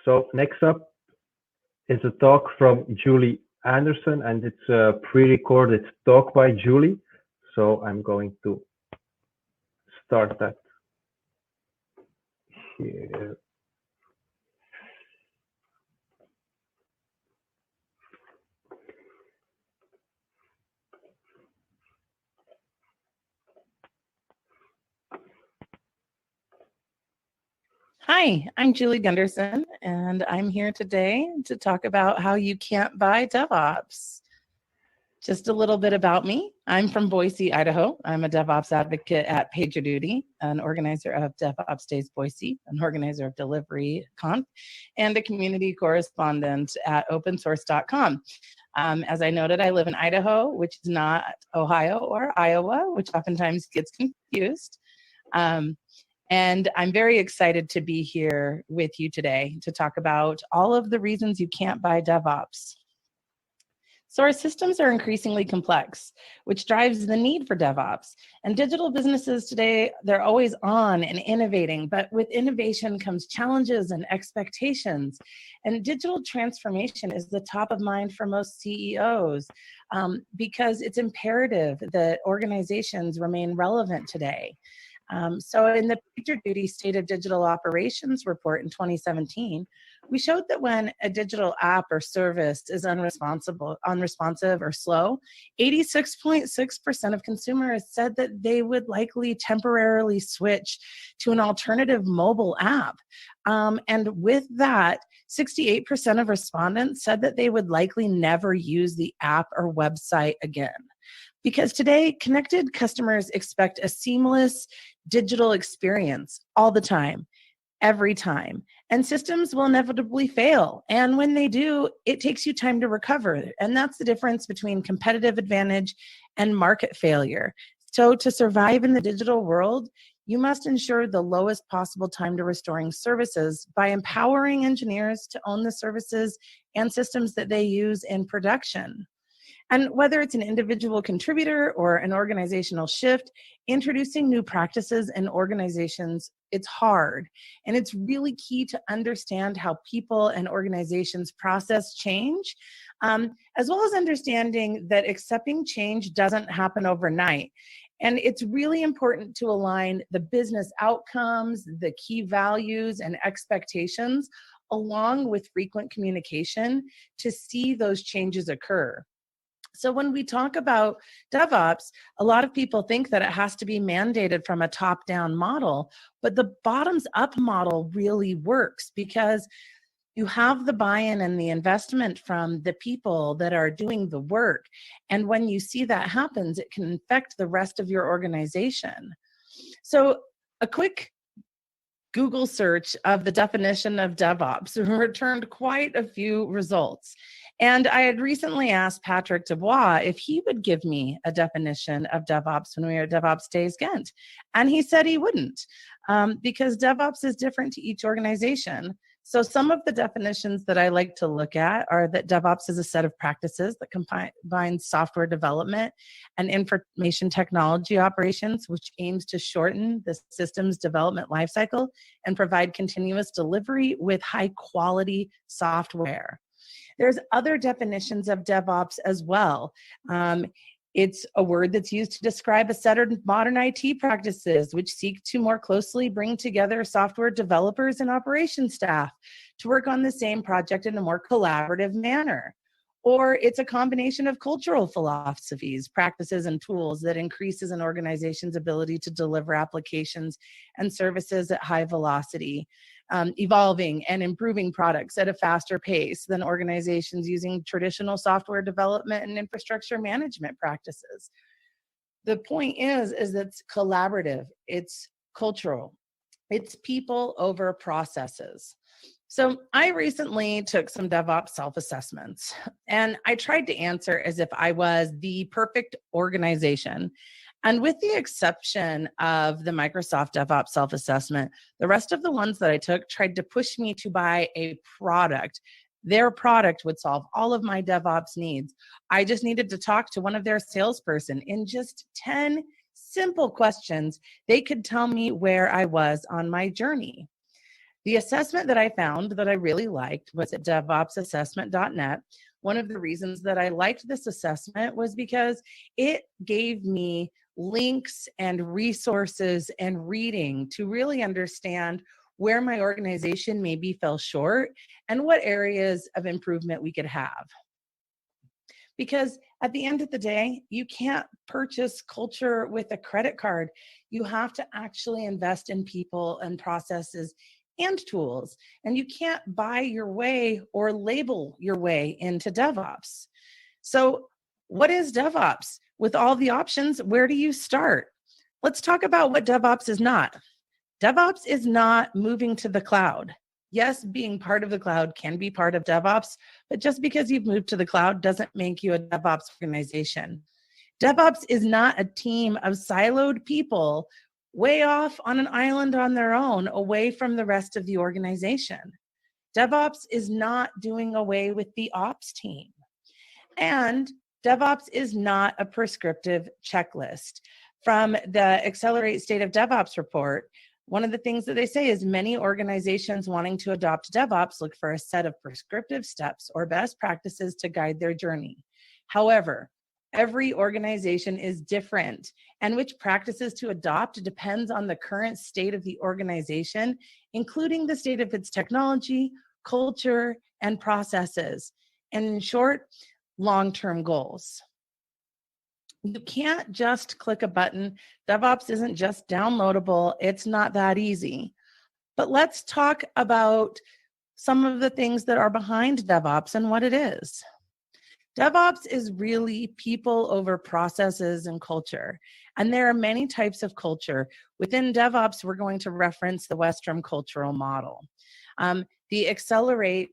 So next up is a talk from Julie Anderson, and it's a pre-recorded talk by Julie. So I'm going to start that here. Hi, I'm Julie Gunderson, and I'm here today to talk about how you can't buy DevOps. Just a little bit about me. I'm from Boise, Idaho. I'm a DevOps advocate at PagerDuty, an organizer of DevOps Days Boise, an organizer of Delivery Conf, and a community correspondent at opensource.com. As I noted, I live in Idaho, which is not Ohio or Iowa, which oftentimes gets confused. And I'm very excited to be here with you today to talk about all of the reasons you can't buy DevOps. So our systems are increasingly complex, which drives the need for DevOps. And digital businesses today, they're always on and innovating, but with innovation comes challenges and expectations. And digital transformation is the top of mind for most CEOs because it's imperative that organizations remain relevant today. So in the PagerDuty State of Digital Operations report in 2017, we showed that when a digital app or service is unresponsive or slow, 86.6% of consumers said that they would likely temporarily switch to an alternative mobile app. And with that, 68% of respondents said that they would likely never use the app or website again. Because today, connected customers expect a seamless digital experience all the time, every time. And systems will inevitably fail. And when they do, it takes you time to recover. And that's the difference between competitive advantage and market failure. So to survive in the digital world, you must ensure the lowest possible time to restoring services by empowering engineers to own the services and systems that they use in production. And whether it's an individual contributor or an organizational shift, introducing new practices in organizations, it's hard. And it's really key to understand how people and organizations process change, as well as understanding that accepting change doesn't happen overnight. And it's really important to align the business outcomes, the key values and expectations, along with frequent communication to see those changes occur. So when we talk about DevOps, a lot of people think that it has to be mandated from a top-down model, but the bottoms-up model really works because you have the buy-in and the investment from the people that are doing the work. And when you see that happens, it can affect the rest of your organization. So a quick Google search of the definition of DevOps returned quite a few results. And I had recently asked Patrick Dubois if he would give me a definition of DevOps when we were at DevOps Days Ghent. And he said he wouldn't because DevOps is different to each organization. So some of the definitions that I like to look at are that DevOps is a set of practices that combine software development and information technology operations, which aims to shorten the system's development lifecycle and provide continuous delivery with high quality software. There's other definitions of DevOps as well. It's a word that's used to describe a set of modern IT practices which seek to more closely bring together software developers and operations staff to work on the same project in a more collaborative manner. Or it's a combination of cultural philosophies, practices, and tools that increases an organization's ability to deliver applications and services at high velocity, evolving and improving products at a faster pace than organizations using traditional software development and infrastructure management practices. The point is that it's collaborative, it's cultural, it's people over processes. So I recently took some DevOps self-assessments, and I tried to answer as if I was the perfect organization. And with the exception of the Microsoft DevOps self-assessment, the rest of the ones that I took tried to push me to buy a product. Their product would solve all of my DevOps needs. I just needed to talk to one of their salesperson. In just 10 simple questions, they could tell me where I was on my journey. The assessment that I found that I really liked was at devopsassessment.net. One of the reasons that I liked this assessment was because it gave me links and resources and reading to really understand where my organization maybe fell short and what areas of improvement we could have. Because at the end of the day, you can't purchase culture with a credit card. You have to actually invest in people and processes and tools. And you can't buy your way or label your way into DevOps. So, what is DevOps? With all the options, where do you start? Let's talk about what DevOps is not. DevOps is not moving to the cloud. Yes, being part of the cloud can be part of DevOps, but just because you've moved to the cloud doesn't make you a DevOps organization. DevOps is not a team of siloed people way off on an island on their own, away from the rest of the organization. DevOps is not doing away with the ops team. And DevOps is not a prescriptive checklist. From the Accelerate State of DevOps report, one of the things that they say is many organizations wanting to adopt DevOps look for a set of prescriptive steps or best practices to guide their journey. However, every organization is different, and which practices to adopt depends on the current state of the organization, including the state of its technology, culture, and processes. And in short, long-term goals. You can't just click a button. DevOps isn't just downloadable. It's not that easy. But let's talk about some of the things that are behind DevOps and what it is. DevOps is really people over processes and culture. And there are many types of culture. Within DevOps, we're going to reference the Western cultural model. The Accelerate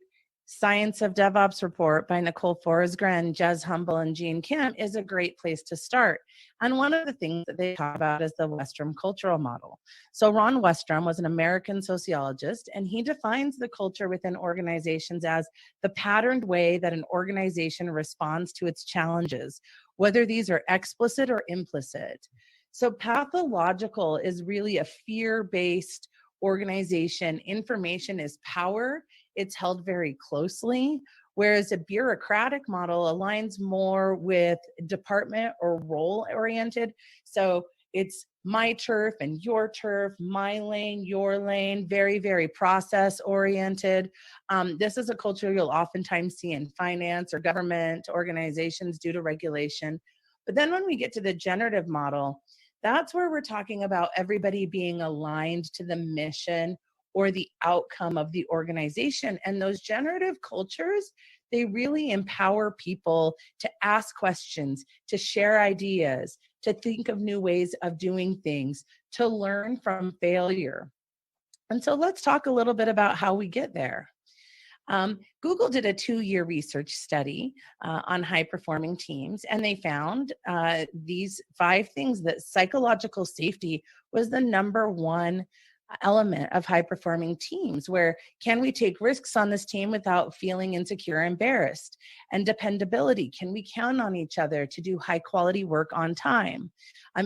Science of DevOps report by Nicole Forsgren, Jez Humble, and Gene Kim is a great place to start. And one of the things that they talk about is the Western cultural model. So Ron Westrum was an American sociologist, and he defines the culture within organizations as the patterned way that an organization responds to its challenges, whether these are explicit or implicit. So pathological is really a fear-based organization. Information is power. It's held very closely, whereas a bureaucratic model aligns more with department or role oriented. So it's my turf and your turf, my lane, your lane, very, very process oriented. This is a culture you'll oftentimes see in finance or government organizations due to regulation. But then when we get to the generative model, that's where we're talking about everybody being aligned to the mission or the outcome of the organization. And those generative cultures, they really empower people to ask questions, to share ideas, to think of new ways of doing things, to learn from failure. And so let's talk a little bit about how we get there. Google did a 2-year research study on high-performing teams, and they found these 5 things: that psychological safety was the number one element of high-performing teams, where can we take risks on this team without feeling insecure or embarrassed? And dependability, can we count on each other to do high-quality work on time?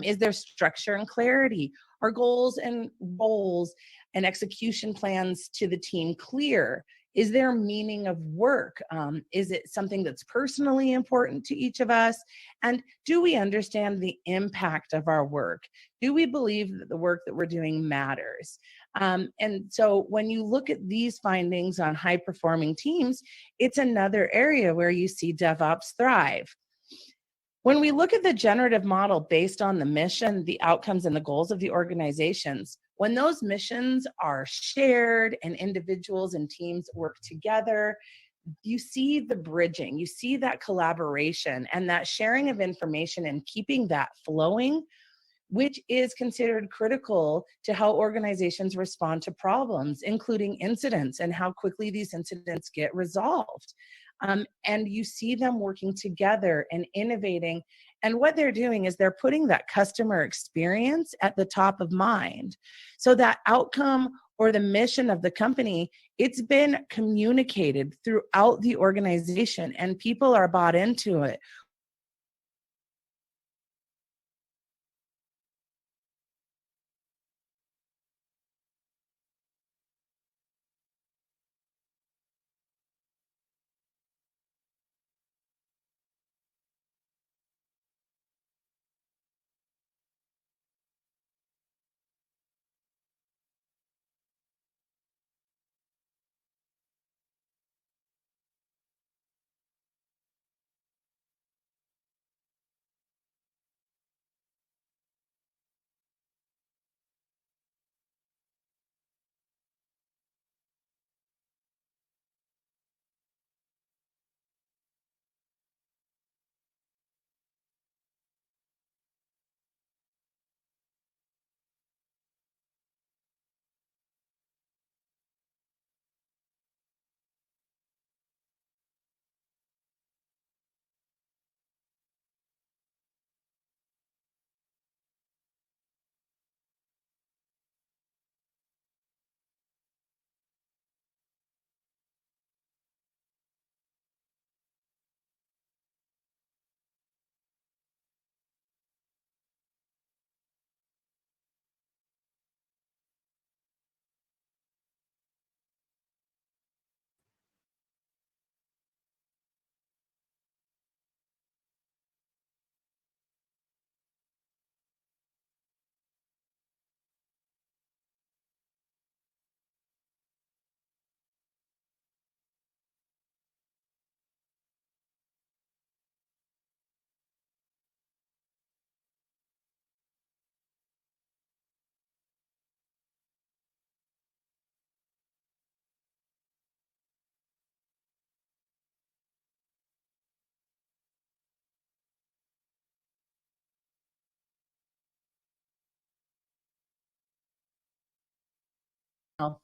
Is there structure and clarity? Are goals and roles and execution plans to the team clear? Is there meaning of work? Is it something that's personally important to each of us? And do we understand the impact of our work? Do we believe that the work that we're doing matters? And so when you look at these findings on high-performing teams, it's another area where you see DevOps thrive. When we look at the generative model based on the mission, the outcomes, and the goals of the organizations, when those missions are shared and individuals and teams work together, you see the bridging, you see that collaboration and that sharing of information and keeping that flowing, which is considered critical to how organizations respond to problems, including incidents and how quickly these incidents get resolved. And you see them working together and innovating. And what they're doing is they're putting that customer experience at the top of mind. So that outcome or the mission of the company, it's been communicated throughout the organization and people are bought into it.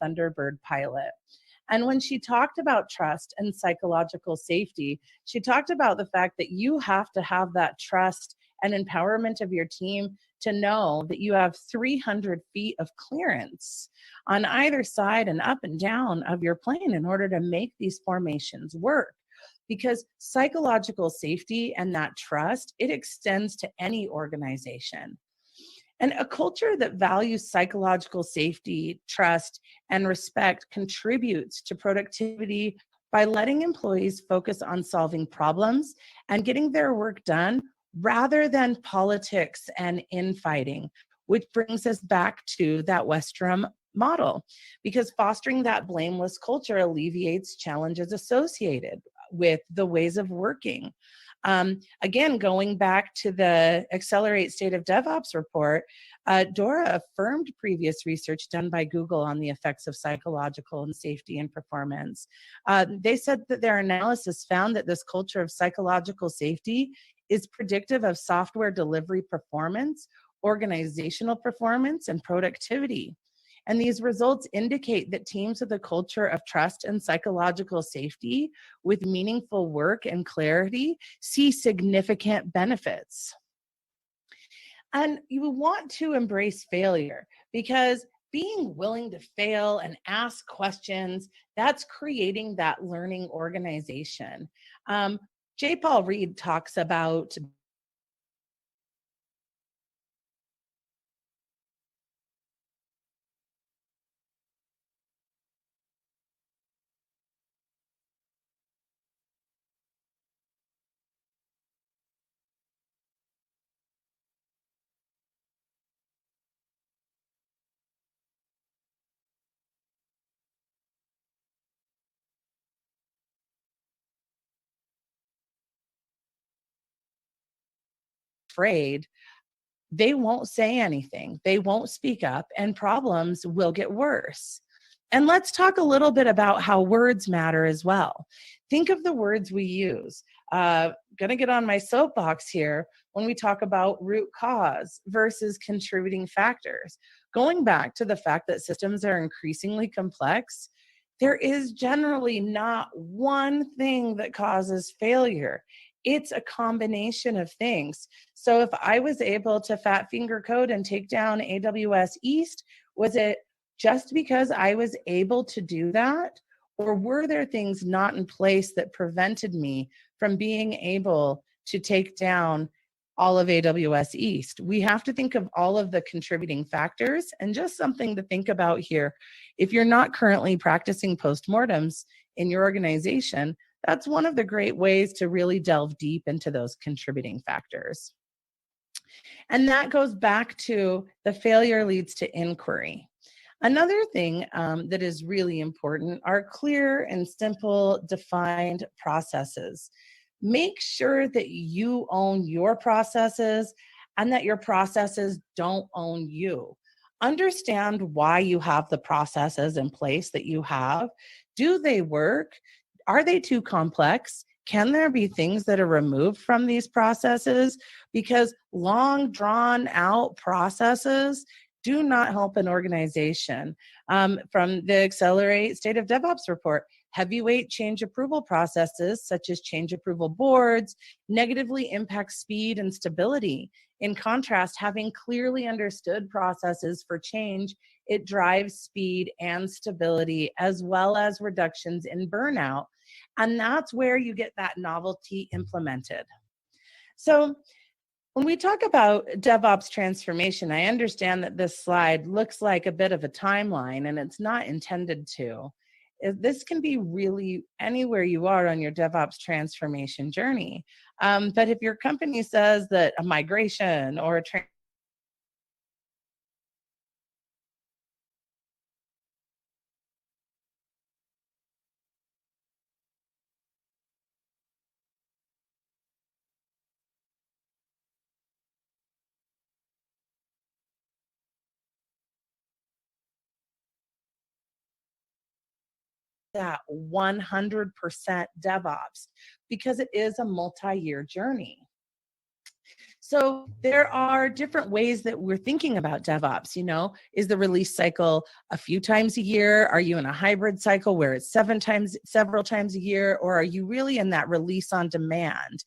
Thunderbird pilot. And when she talked about trust and psychological safety, she talked about the fact that you have to have that trust and empowerment of your team to know that you have 300 feet of clearance on either side and up and down of your plane in order to make these formations work. Because psychological safety and that trust, it extends to any organization. And a culture that values psychological safety, trust, and respect contributes to productivity by letting employees focus on solving problems and getting their work done rather than politics and infighting, which brings us back to that Western model, because fostering that blameless culture alleviates challenges associated with the ways of working. Again, going back to the Accelerate State of DevOps report, Dora affirmed previous research done by Google on the effects of psychological and safety and performance. They said that their analysis found that this culture of psychological safety is predictive of software delivery performance, organizational performance, and productivity. And these results indicate that teams with a culture of trust and psychological safety with meaningful work and clarity see significant benefits. And you want to embrace failure, because being willing to fail and ask questions, that's creating that learning organization. J. Paul Reed talks about afraid, they won't say anything, they won't speak up, and problems will get worse. And let's talk a little bit about how words matter as well. Think of the words we use. Gonna get on my soapbox here when we talk about root cause versus contributing factors. Going back to the fact that systems are increasingly complex, there is generally not one thing that causes failure. It's a combination of things. So if I was able to fat finger code and take down AWS East, was it just because I was able to do that? Or were there things not in place that prevented me from being able to take down all of AWS East? We have to think of all of the contributing factors. And just something to think about here, if you're not currently practicing postmortems in your organization, that's one of the great ways to really delve deep into those contributing factors. And that goes back to the failure leads to inquiry. Another thing that is really important are clear and simple defined processes. Make sure that you own your processes and that your processes don't own you. Understand why you have the processes in place that you have. Do they work? Are they too complex? Can there be things that are removed from these processes? Because long drawn out processes do not help an organization. From the Accelerate State of DevOps report, heavyweight change approval processes, such as change approval boards, negatively impact speed and stability. In contrast, having clearly understood processes for change, it drives speed and stability, as well as reductions in burnout. And that's where you get that novelty implemented. So when we talk about DevOps transformation, I understand that this slide looks like a bit of a timeline, and it's not intended to. This can be really anywhere you are on your DevOps transformation journey. But if your company says that a migration or a that 100% DevOps, because it is a multi-year journey. So there are different ways that we're thinking about DevOps. Is the release cycle a few times a year? Are you in a hybrid cycle where it's several times a year? Or are you really in that release on demand?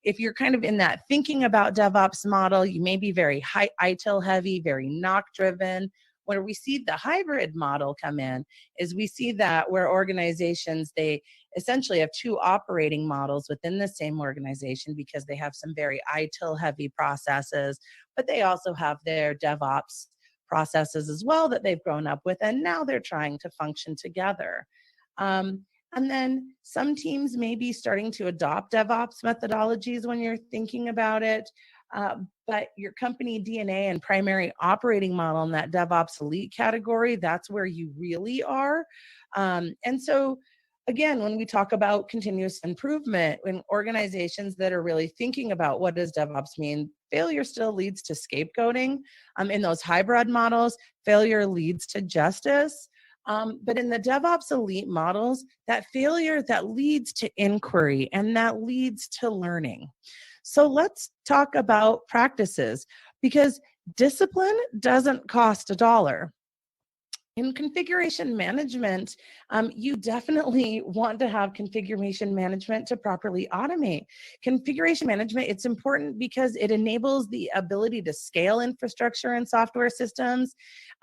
If you're kind of in that thinking about DevOps model, you may be very ITIL heavy, very knock driven. Where we see the hybrid model come in is we see that where organizations, they essentially have two operating models within the same organization because they have some very ITIL heavy processes, but they also have their DevOps processes as well that they've grown up with, and now they're trying to function together. And then some teams may be starting to adopt DevOps methodologies when you're thinking about it. But your company DNA and primary operating model in that DevOps elite category, that's where you really are. And so, again, when we talk about continuous improvement, in organizations that are really thinking about what does DevOps mean, failure still leads to scapegoating. In those hybrid models, failure leads to justice. But in the DevOps elite models, that failure, that leads to inquiry and that leads to learning. So let's talk about practices, because discipline doesn't cost $1. In configuration management, you definitely want to have configuration management to properly automate. Configuration management, it's important because it enables the ability to scale infrastructure and software systems.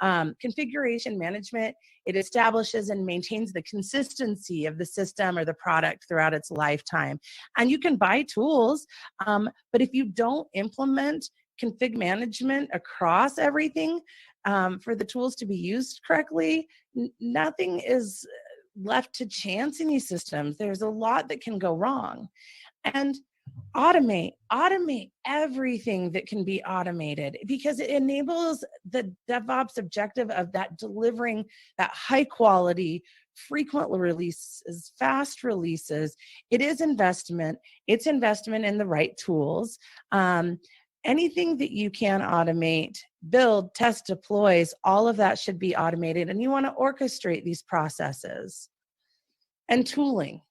Configuration management, it establishes and maintains the consistency of the system or the product throughout its lifetime. And you can buy tools, but if you don't implement config management across everything, for the tools to be used correctly, nothing is left to chance in these systems. There's a lot that can go wrong. And automate everything that can be automated, because it enables the DevOps objective of that delivering that high quality, frequent releases, fast releases. It is investment. It's investment in the right tools. Anything that you can automate, build, test, deploys, all of that should be automated. And you want to orchestrate these processes. And tooling.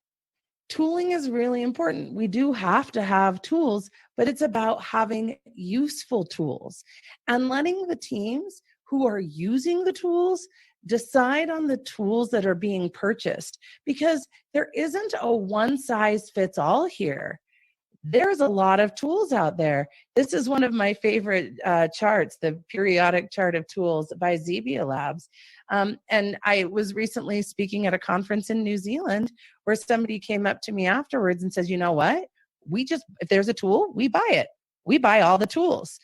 Tooling is really important. We do have to have tools, but it's about having useful tools and letting the teams who are using the tools decide on the tools that are being purchased, because there isn't a one size fits all here. There's a lot of tools out there. This is one of my favorite charts, the periodic chart of tools by Zebia Labs. And I was recently speaking at a conference in New Zealand where somebody came up to me afterwards and says, you know what? If there's a tool, we buy it. We buy all the tools.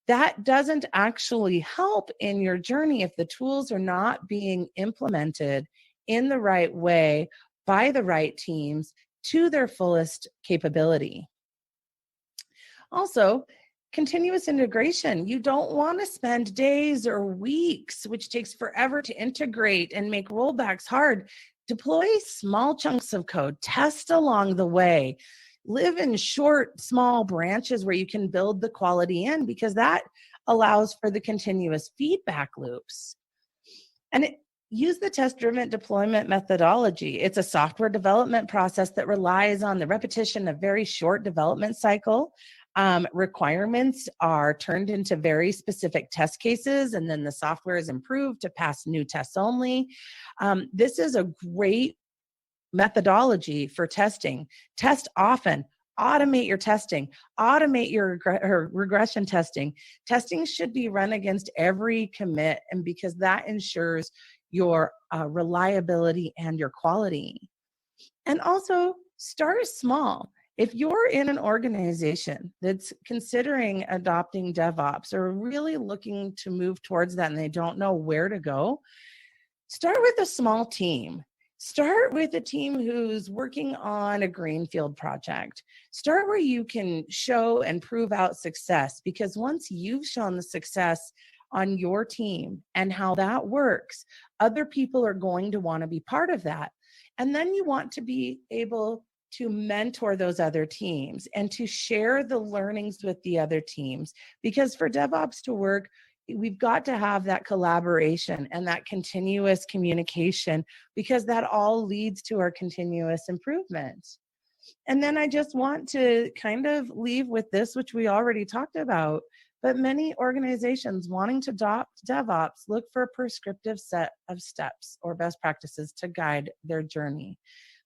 That doesn't actually help in your journey if the tools are not being implemented in the right way by the right teams to their fullest capability. Also, continuous integration. You don't want to spend days or weeks, which takes forever to integrate and make rollbacks hard. Deploy small chunks of code, test along the way, live in short, small branches where you can build the quality in, because that allows for the continuous feedback loops. And use the test-driven deployment methodology. It's a software development process that relies on the repetition of very short development cycle. Requirements are turned into very specific test cases, and then the software is improved to pass new tests only. This is a great methodology for testing. Test often. Automate your testing. Automate your regression testing. Testing should be run against every commit, and because that ensures your reliability and your quality. And also start small. If you're in an organization that's considering adopting DevOps or really looking to move towards that and they don't know where to go, start with a small team. Start with a team who's working on a greenfield project. Start where you can show and prove out success, because once you've shown the success on your team and how that works, other people are going to want to be part of that. And then you want to be able to mentor those other teams and to share the learnings with the other teams. Because for DevOps to work, we've got to have that collaboration and that continuous communication, because that all leads to our continuous improvement. And then I just want to kind of leave with this, which we already talked about, but many organizations wanting to adopt DevOps look for a prescriptive set of steps or best practices to guide their journey.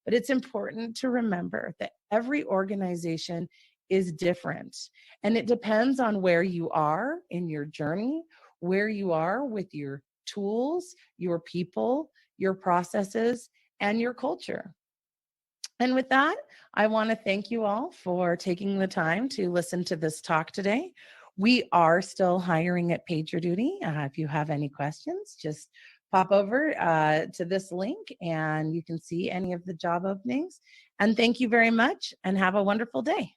But it's important to remember that every organization is different, and it depends on where you are in your journey, where you are with your tools, your people, your processes, and your culture. And with that, I want to thank you all for taking the time to listen to this talk today. We are still hiring at PagerDuty. If you have any questions, just pop over to this link and you can see any of the job openings. And thank you very much and have a wonderful day.